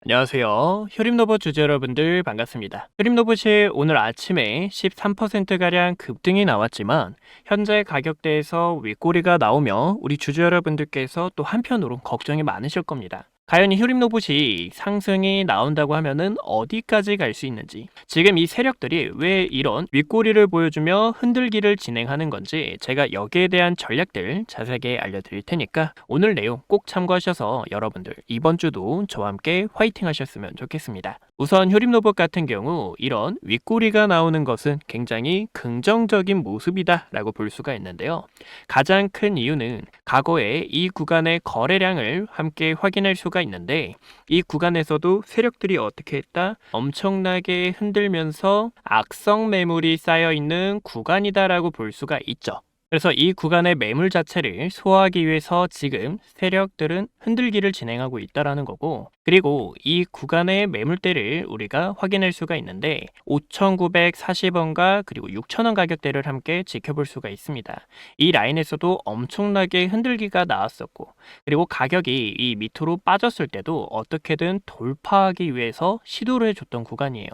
안녕하세요. 효림로봇 주주 여러분들 반갑습니다. 효림로봇이 오늘 아침에 13%가량 급등이 나왔지만 현재 가격대에서 윗꼬리가 나오며 우리 주주 여러분들께서 또 한편으로 걱정이 많으실 겁니다. 과연 이 효림로봇이 상승이 나온다고 하면은 어디까지 갈 수 있는지, 지금 이 세력들이 왜 이런 윗꼬리를 보여주며 흔들기를 진행하는 건지 제가 여기에 대한 전략들 자세하게 알려드릴 테니까 오늘 내용 꼭 참고하셔서 여러분들 이번 주도 저와 함께 화이팅 하셨으면 좋겠습니다. 우선 효림로봇 같은 경우 이런 윗꼬리가 나오는 것은 굉장히 긍정적인 모습이다 라고 볼 수가 있는데요. 가장 큰 이유는 과거에 이 구간의 거래량을 함께 확인할 수가 있는데, 이 구간에서도 세력들이 어떻게 했다? 엄청나게 흔들면서 악성 매물이 쌓여 있는 구간이다라고 볼 수가 있죠. 그래서 이 구간의 매물 자체를 소화하기 위해서 지금 세력들은 흔들기를 진행하고 있다라는 거고, 그리고 이 구간의 매물대를 우리가 확인할 수가 있는데 5,940원과 그리고 6,000원 가격대를 함께 지켜볼 수가 있습니다. 이 라인에서도 엄청나게 흔들기가 나왔었고, 그리고 가격이 이 밑으로 빠졌을 때도 어떻게든 돌파하기 위해서 시도를 해줬던 구간이에요.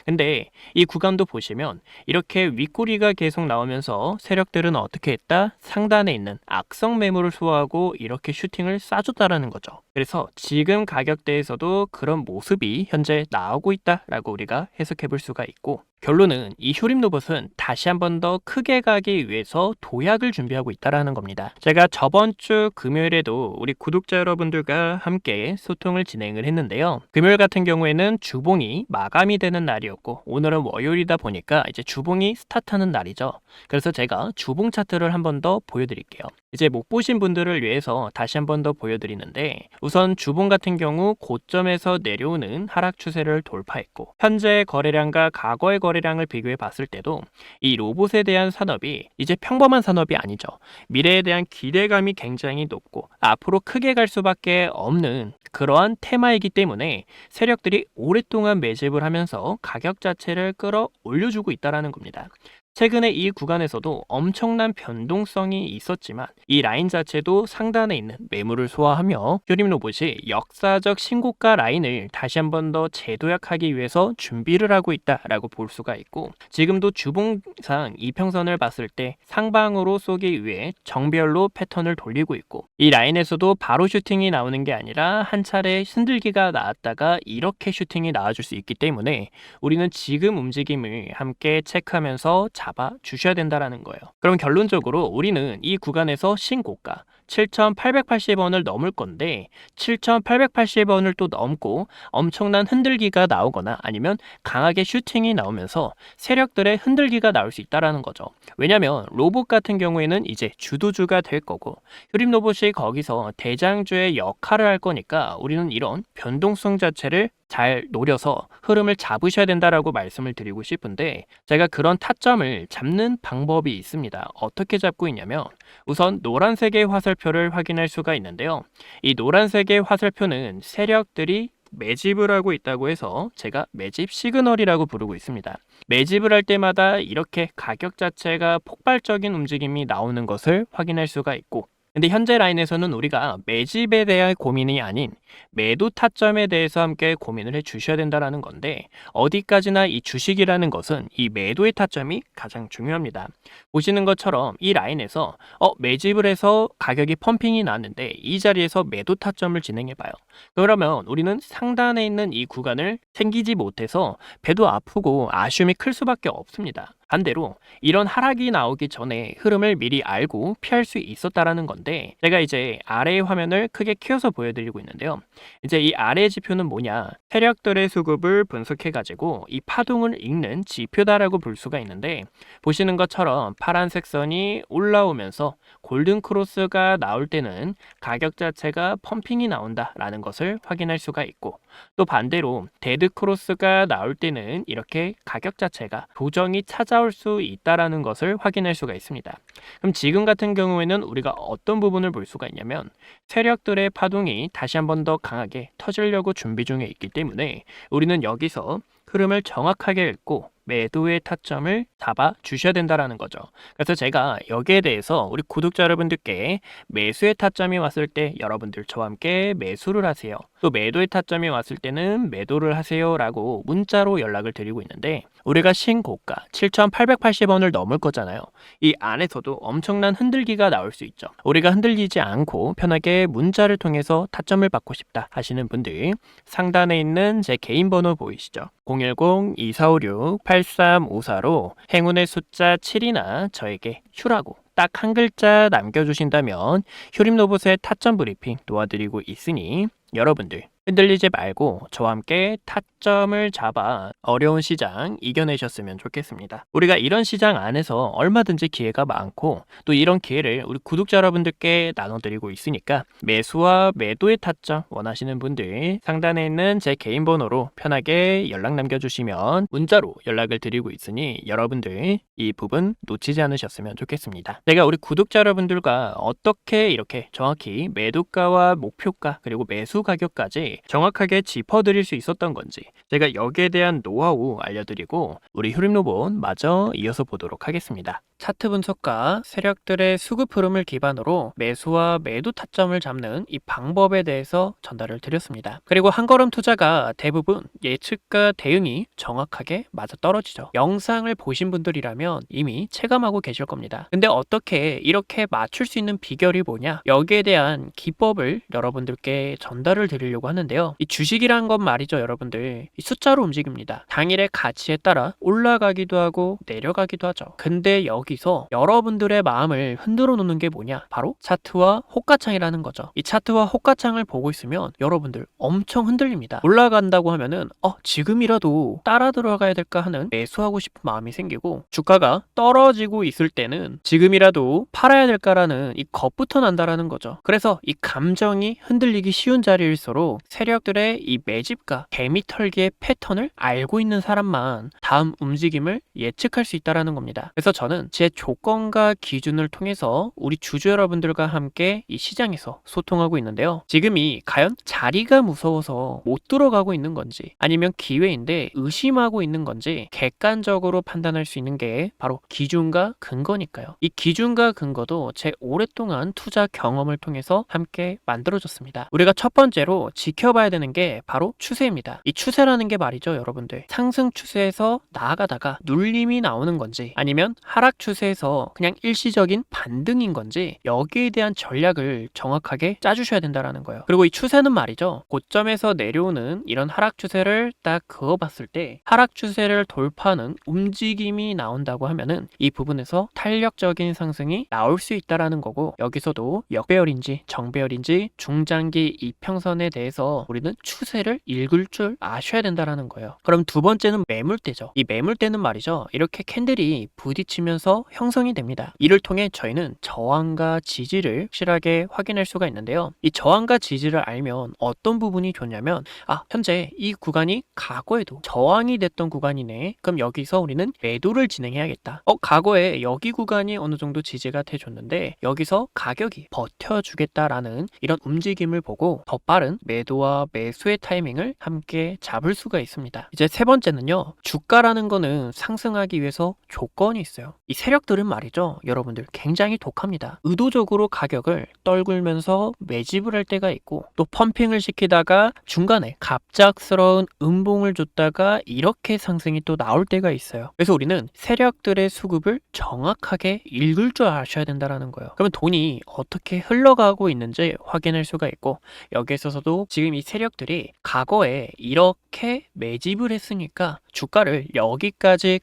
근데 이 구간도 보시면 이렇게 윗꼬리가 계속 나오면서 세력들은 어떻게 했다? 상단에 있는 악성 매물을 소화하고 이렇게 슈팅을 쏴줬다라는 거죠. 그래서 지금 가격대에서도 그런 모습이 현재 나오고 있다라고 우리가 해석해 볼 수가 있고, 결론은 이 효림로봇은 다시 한 번 더 크게 가기 위해서 도약을 준비하고 있다라는 겁니다. 제가 저번 주 금요일에도 우리 구독자 여러분들과 함께 소통을 진행을 했는데요. 금요일 같은 경우에는 주봉이 마감이 되는 날이었고, 오늘은 월요일이다 보니까 이제 주봉이 스타트하는 날이죠. 그래서 제가 주봉 차트를 한 번 더 보여드릴게요. 이제 못 보신 분들을 위해서 다시 한 번 더 보여드리는데, 우선 주봉 같은 경우 고점에서 내려오는 하락 추세를 돌파했고, 현재 거래량과 과거의 거래량을 비교해 봤을 때도 이 로봇에 대한 산업이 이제 평범한 산업이 아니죠. 미래에 대한 기대감이 굉장히 높고 앞으로 크게 갈 수밖에 없는 그러한 테마이기 때문에 세력들이 오랫동안 매집을 하면서 가격 자체를 끌어올려주고 있다는 겁니다. 최근에 이 구간에서도 엄청난 변동성이 있었지만 이 라인 자체도 상단에 있는 매물을 소화하며 효림로봇이 역사적 신고가 라인을 다시 한 번 더 재도약하기 위해서 준비를 하고 있다라고 볼 수가 있고, 지금도 주봉상 이평선을 봤을 때 상방으로 쏘기 위해 정별로 패턴을 돌리고 있고, 이 라인에서도 바로 슈팅이 나오는 게 아니라 한 차례 흔들기가 나왔다가 이렇게 슈팅이 나와줄 수 있기 때문에 우리는 지금 움직임을 함께 체크하면서 잡아 주셔야 된다라는 거예요. 그럼 결론적으로 우리는 이 구간에서 신고가 7,880원을 넘을 건데, 7,880원을 또 넘고 엄청난 흔들기가 나오거나 아니면 강하게 슈팅이 나오면서 세력들의 흔들기가 나올 수 있다라는 거죠. 왜냐면 로봇 같은 경우에는 이제 주도주가 될 거고, 효림 로봇이 거기서 대장주의 역할을 할 거니까 우리는 이런 변동성 자체를 잘 노려서 흐름을 잡으셔야 된다라고 말씀을 드리고 싶은데, 제가 그런 타점을 잡는 방법이 있습니다. 어떻게 잡고 있냐면, 우선 노란색의 화살표를 확인할 수가 있는데요. 이 노란색의 화살표는 세력들이 매집을 하고 있다고 해서 제가 매집 시그널이라고 부르고 있습니다. 매집을 할 때마다 이렇게 가격 자체가 폭발적인 움직임이 나오는 것을 확인할 수가 있고, 근데 현재 라인에서는 우리가 매집에 대한 고민이 아닌 매도 타점에 대해서 함께 고민을 해 주셔야 된다는 건데, 어디까지나 이 주식이라는 것은 이 매도의 타점이 가장 중요합니다. 보시는 것처럼 이 라인에서 매집을 해서 가격이 펌핑이 났는데 이 자리에서 매도 타점을 진행해 봐요. 그러면 우리는 상단에 있는 이 구간을 챙기지 못해서 배도 아프고 아쉬움이 클 수밖에 없습니다. 반대로 이런 하락이 나오기 전에 흐름을 미리 알고 피할 수 있었다라는 건데, 제가 이제 아래의 화면을 크게 키워서 보여드리고 있는데요. 이제 이 아래 지표는 뭐냐, 세력들의 수급을 분석해 가지고 이 파동을 읽는 지표다라고 볼 수가 있는데, 보시는 것처럼 파란색 선이 올라오면서 골든 크로스가 나올 때는 가격 자체가 펌핑이 나온다라는 것을 확인할 수가 있고, 또 반대로 데드 크로스가 나올 때는 이렇게 가격 자체가 조정이 찾아올 수 있다라는 것을 확인할 수가 있습니다. 그럼 지금 같은 경우에는 우리가 어떤 부분을 볼 수가 있냐면, 세력들의 파동이 다시 한 번 더 강하게 터지려고 준비 중에 있기 때문에 우리는 여기서 흐름을 정확하게 읽고 매도의 타점을 잡아 주셔야 된다라는 거죠. 그래서 제가 여기에 대해서 우리 구독자 여러분들께 매수의 타점이 왔을 때 여러분들 저와 함께 매수를 하세요. 또 매도의 타점이 왔을 때는 매도를 하세요라고 문자로 연락을 드리고 있는데, 우리가 신고가 7,880원을 넘을 거잖아요. 이 안에서도 엄청난 흔들기가 나올 수 있죠. 우리가 흔들리지 않고 편하게 문자를 통해서 타점을 받고 싶다 하시는 분들, 상단에 있는 제 개인 번호 보이시죠? 010-2456-8354로 행운의 숫자 7이나 저에게 휴라고 딱 한 글자 남겨주신다면 휴림로봇의 타점 브리핑 도와드리고 있으니 여러분들 흔들리지 말고 저와 함께 타점을 잡아 어려운 시장 이겨내셨으면 좋겠습니다. 우리가 이런 시장 안에서 얼마든지 기회가 많고 또 이런 기회를 우리 구독자 여러분들께 나눠드리고 있으니까 매수와 매도의 타점 원하시는 분들 상단에 있는 제 개인 번호로 편하게 연락 남겨주시면 문자로 연락을 드리고 있으니 여러분들 이 부분 놓치지 않으셨으면 좋겠습니다. 제가 우리 구독자 여러분들과 어떻게 이렇게 정확히 매도가와 목표가 그리고 매수 가격까지 정확하게 짚어드릴 수 있었던 건지 제가 여기에 대한 노하우 알려드리고 우리 휴림로봇 마저 이어서 보도록 하겠습니다. 차트 분석과 세력들의 수급 흐름을 기반으로 매수와 매도 타점을 잡는 이 방법에 대해서 전달을 드렸습니다. 그리고 한걸음 투자가 대부분 예측과 대응이 정확하게 맞아떨어지죠. 영상을 보신 분들이라면 이미 체감하고 계실 겁니다. 근데 어떻게 이렇게 맞출 수 있는 비결이 뭐냐? 여기에 대한 기법을 여러분들께 전달을 드리려고 하는데요. 이 주식이란 건 말이죠, 여러분들. 이 숫자로 움직입니다. 당일의 가치에 따라 올라가기도 하고 내려가기도 하죠. 근데 여기서 여러분들의 마음을 흔들어 놓는 게 뭐냐? 바로 차트와 호가창이라는 거죠. 이 차트와 호가창을 보고 있으면 여러분들 엄청 흔들립니다. 올라간다고 하면은 지금이라도 따라 들어가야 될까 하는 매수하고 싶은 마음이 생기고, 주가가 떨어지고 있을 때는 지금이라도 팔아야 될까라는 이 겁부터 난다라는 거죠. 그래서 이 감정이 흔들리기 쉬운 자리일수록 세력들의 이 매집과 개미털기의 패턴을 알고 있는 사람만 다음 움직임을 예측할 수 있다는 겁니다. 그래서 저는 제 조건과 기준을 통해서 우리 주주 여러분들과 함께 이 시장에서 소통하고 있는데요. 지금이 과연 자리가 무서워서 못 들어가고 있는 건지 아니면 기회인데 의심하고 있는 건지 객관적으로 판단할 수 있는 게 바로 기준과 근거니까요. 이 기준과 근거도 제 오랫동안 투자 경험을 통해서 함께 만들어졌습니다. 우리가 첫 번째로 지켜봐야 되는 게 바로 추세입니다. 이 추세라는 게 말이죠, 여러분들. 상승 추세에서 나아가다가 눌림이 나오는 건지 아니면 하락 추세에서 그냥 일시적인 반등인 건지 여기에 대한 전략을 정확하게 짜주셔야 된다는 거예요. 그리고 이 추세는 말이죠, 고점에서 내려오는 이런 하락 추세를 딱 그어봤을 때 하락 추세를 돌파하는 움직임이 나온다고 하면은 이 부분에서 탄력적인 상승이 나올 수 있다라는 거고, 여기서도 역배열인지 정배열인지 중장기 이평선에 대해서 우리는 추세를 읽을 줄 아셔야 된다라는 거예요. 그럼 두 번째는 매물대죠. 이 매물대는 말이죠, 이렇게 캔들이 부딪히면서 형성이 됩니다. 이를 통해 저희는 저항과 지지를 확실하게 확인할 수가 있는데요. 이 저항과 지지를 알면 어떤 부분이 좋냐면 현재 이 구간이 과거에도 저항이 됐던 구간이네. 그럼 여기서 우리는 매도를 진행해야겠다. 과거에 여기 구간이 어느 정도 지지가 돼줬는데 여기서 가격이 버텨주겠다라는 이런 움직임을 보고 더 빠른 매도와 매수의 타이밍을 함께 잡을 수가 있습니다. 이제 세 번째는요, 주가라는 거는 상승하기 위해서 조건이 있어요. 이 세력들은 말이죠, 여러분들 굉장히 독합니다. 의도적으로 가격을 떨굴면서 매집을 할 때가 있고, 또 펌핑을 시키다가 중간에 갑작스러운 음봉을 줬다가 이렇게 상승이 또 나올 때가 있어요. 그래서 우리는 세력들의 수급을 정확하게 읽을 줄 아셔야 된다는 거예요. 그러면 돈이 어떻게 흘러가고 있는지 확인할 수가 있고, 여기에 있어서도 지금 이 세력들이 과거에 이렇게 매집을 했으니까 주가를 여기까지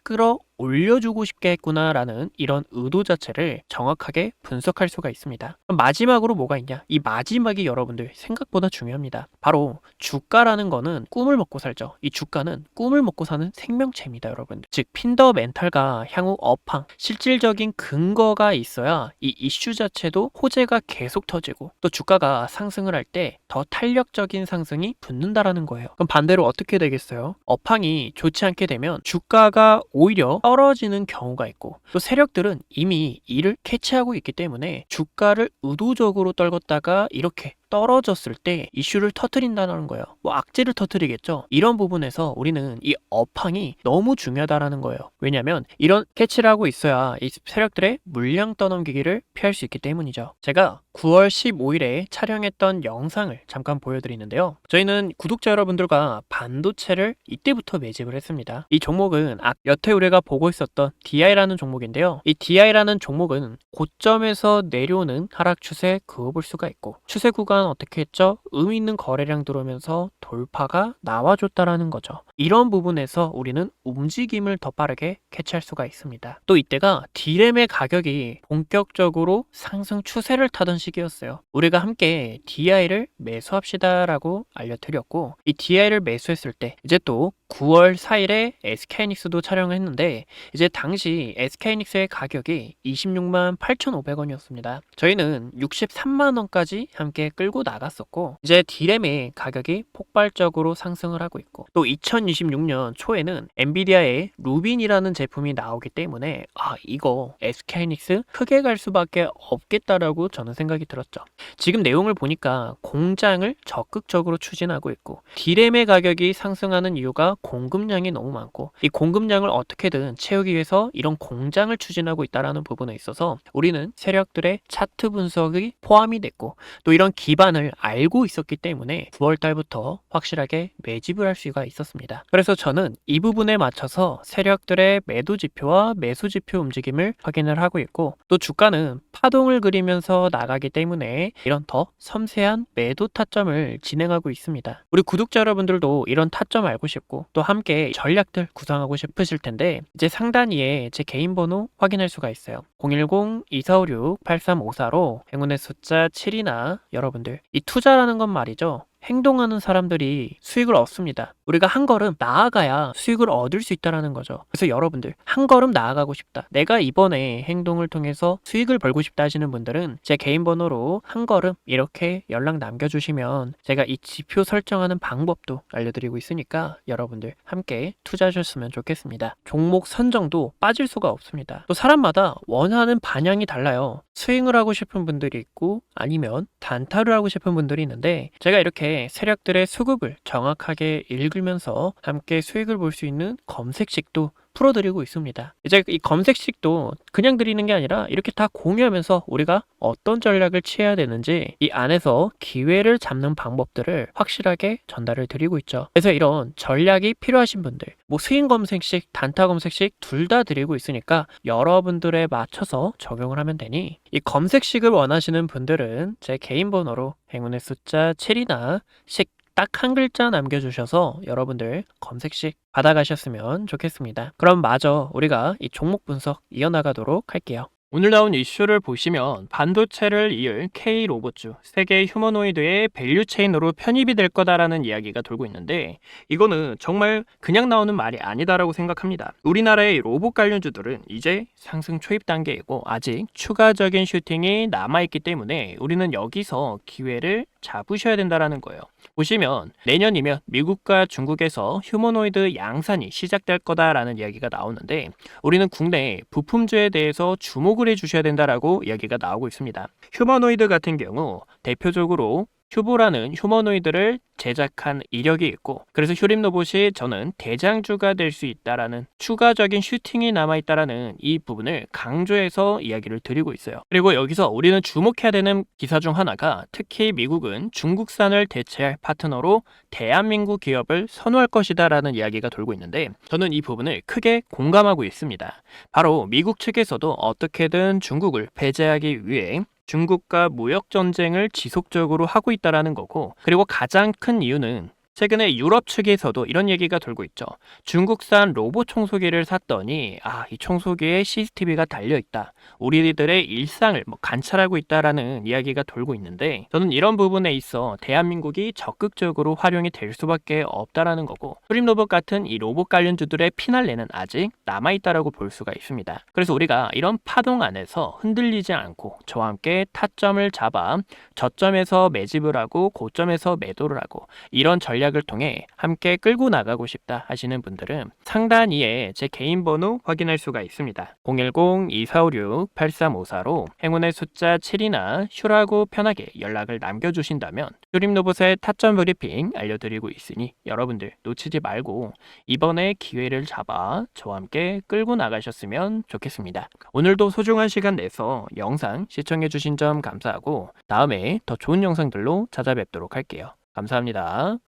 올려주고 싶게 했구나라는 이런 의도 자체를 정확하게 분석할 수가 있습니다. 그럼 마지막으로 뭐가 있냐? 이 마지막이 여러분들 생각보다 중요합니다. 바로 주가라는 거는 꿈을 먹고 살죠. 이 주가는 꿈을 먹고 사는 생명체입니다, 여러분들. 즉 핀더멘탈과 향후 업황, 실질적인 근거가 있어야 이 이슈 자체도 호재가 계속 터지고 또 주가가 상승을 할 때 더 탄력적인 상승이 붙는다라는 거예요. 그럼 반대로 어떻게 되겠어요? 업황이 좋지 않게 되면 주가가 오히려 떨어지는 경우가 있고, 또 세력들은 이미 이를 캐치하고 있기 때문에 주가를 의도적으로 떨궜다가 이렇게 떨어졌을 때 이슈를 터트린다는 거예요. 뭐 악재를 터트리겠죠. 이런 부분에서 우리는 이 업황이 너무 중요하다라는 거예요. 왜냐면 이런 캐치를 하고 있어야 이 세력들의 물량 떠넘기기를 피할 수 있기 때문이죠. 제가 9월 15일에 촬영했던 영상을 잠깐 보여드리는데요. 저희는 구독자 여러분들과 반도체를 이때부터 매집을 했습니다. 이 종목은 여태 우리가 보고 있었던 DI라는 종목인데요. 이 DI라는 종목은 고점에서 내려오는 하락 추세 그어볼 수가 있고, 추세 구간 어떻게 했죠? 의미 있는 거래량 들어오면서 돌파가 나와줬다라는 거죠. 이런 부분에서 우리는 움직임을 더 빠르게 캐치할 수가 있습니다. 또 이때가 D램의 가격이 본격적으로 상승 추세를 타던 시기였어요. 우리가 함께 DI를 매수합시다 라고 알려드렸고, 이 DI를 매수했을 때 이제 또 9월 4일에 SK하이닉스도 촬영을 했는데, 이제 당시 SK하이닉스의 가격이 26만 8,500원이었습니다. 저희는 63만원까지 함께 끌고 나갔었고, 이제 D램의 가격이 폭발적으로 상승을 하고 있고, 또 2026년 초에는 엔비디아의 루빈이라는 제품이 나오기 때문에 이거 SK하이닉스 크게 갈 수밖에 없겠다라고 저는 생각이 들었죠. 지금 내용을 보니까 공장을 적극적으로 추진하고 있고, D램의 가격이 상승하는 이유가 공급량이 너무 많고, 이 공급량을 어떻게든 채우기 위해서 이런 공장을 추진하고 있다는 부분에 있어서 우리는 세력들의 차트 분석이 포함이 됐고, 또 이런 기반을 알고 있었기 때문에 9월 달부터 확실하게 매집을 할 수가 있었습니다. 그래서 저는 이 부분에 맞춰서 세력들의 매도 지표와 매수 지표 움직임을 확인을 하고 있고, 또 주가는 파동을 그리면서 나가기 때문에 이런 더 섬세한 매도 타점을 진행하고 있습니다. 우리 구독자 여러분들도 이런 타점 알고 싶고, 또 함께 전략들 구상하고 싶으실 텐데, 이제 상단위에 제 개인 번호 확인할 수가 있어요. 010-2456-8354로 행운의 숫자 7이나 여러분들, 이 투자라는 건 말이죠, 행동하는 사람들이 수익을 얻습니다. 우리가 한 걸음 나아가야 수익을 얻을 수 있다는 거죠. 그래서 여러분들, 한 걸음 나아가고 싶다, 내가 이번에 행동을 통해서 수익을 벌고 싶다 하시는 분들은 제 개인 번호로 한 걸음 이렇게 연락 남겨주시면 제가 이 지표 설정하는 방법도 알려드리고 있으니까 여러분들 함께 투자하셨으면 좋겠습니다. 종목 선정도 빠질 수가 없습니다. 또 사람마다 원하는 방향이 달라요. 스윙을 하고 싶은 분들이 있고, 아니면 단타를 하고 싶은 분들이 있는데, 제가 이렇게 세력들의 수급을 정확하게 읽으면서 함께 수익을 볼 수 있는 검색식도 풀어드리고 있습니다. 이제 이 검색식도 그냥 드리는 게 아니라 이렇게 다 공유하면서 우리가 어떤 전략을 취해야 되는지 이 안에서 기회를 잡는 방법들을 확실하게 전달을 드리고 있죠. 그래서 이런 전략이 필요하신 분들, 뭐 스윙 검색식, 단타 검색식 둘 다 드리고 있으니까 여러분들에 맞춰서 적용을 하면 되니, 이 검색식을 원하시는 분들은 제 개인 번호로 행운의 숫자 7이나 식 딱 한 글자 남겨주셔서 여러분들 검색식 받아가셨으면 좋겠습니다. 그럼 마저 우리가 이 종목 분석 이어나가도록 할게요. 오늘 나온 이슈를 보시면 반도체를 이을 K로봇주, 세계 휴머노이드의 밸류체인으로 편입이 될 거다라는 이야기가 돌고 있는데, 이거는 정말 그냥 나오는 말이 아니다라고 생각합니다. 우리나라의 로봇 관련주들은 이제 상승 초입 단계이고 아직 추가적인 슈팅이 남아있기 때문에 우리는 여기서 기회를 잡으셔야 된다라는 거예요. 보시면 내년이면 미국과 중국에서 휴머노이드 양산이 시작될 거다라는 이야기가 나오는데, 우리는 국내 부품주에 대해서 주목을 해주셔야 된다라고 이야기가 나오고 있습니다. 휴머노이드 같은 경우 대표적으로 휴보라는 휴머노이드를 제작한 이력이 있고, 그래서 휴림로봇이 저는 대장주가 될 수 있다라는 추가적인 슈팅이 남아있다라는 이 부분을 강조해서 이야기를 드리고 있어요. 그리고 여기서 우리는 주목해야 되는 기사 중 하나가, 특히 미국은 중국산을 대체할 파트너로 대한민국 기업을 선호할 것이다 라는 이야기가 돌고 있는데, 저는 이 부분을 크게 공감하고 있습니다. 바로 미국 측에서도 어떻게든 중국을 배제하기 위해 중국과 무역 전쟁을 지속적으로 하고 있다라는 거고, 그리고 가장 큰 이유는 최근에 유럽 측에서도 이런 얘기가 돌고 있죠. 중국산 로봇 청소기를 샀더니 이 청소기에 CCTV가 달려있다, 우리들의 일상을 관찰하고 있다라는 이야기가 돌고 있는데, 저는 이런 부분에 있어 대한민국이 적극적으로 활용이 될 수밖에 없다라는 거고, 프림로봇 같은 이 로봇 관련주들의 피날레는 아직 남아있다라고 볼 수가 있습니다. 그래서 우리가 이런 파동 안에서 흔들리지 않고 저와 함께 타점을 잡아 저점에서 매집을 하고 고점에서 매도를 하고, 이런 전략 전략을 통해 함께 끌고 나가고 싶다 하시는 분들은 상단 위에 제 개인 번호 확인할 수가 있습니다. 010-2456-8354로 행운의 숫자 7이나 슈라고 편하게 연락을 남겨주신다면 뚜림로봇의 타점 브리핑 알려드리고 있으니 여러분들 놓치지 말고 이번에 기회를 잡아 저와 함께 끌고 나가셨으면 좋겠습니다. 오늘도 소중한 시간 내서 영상 시청해주신 점 감사하고 다음에 더 좋은 영상들로 찾아뵙도록 할게요. 감사합니다.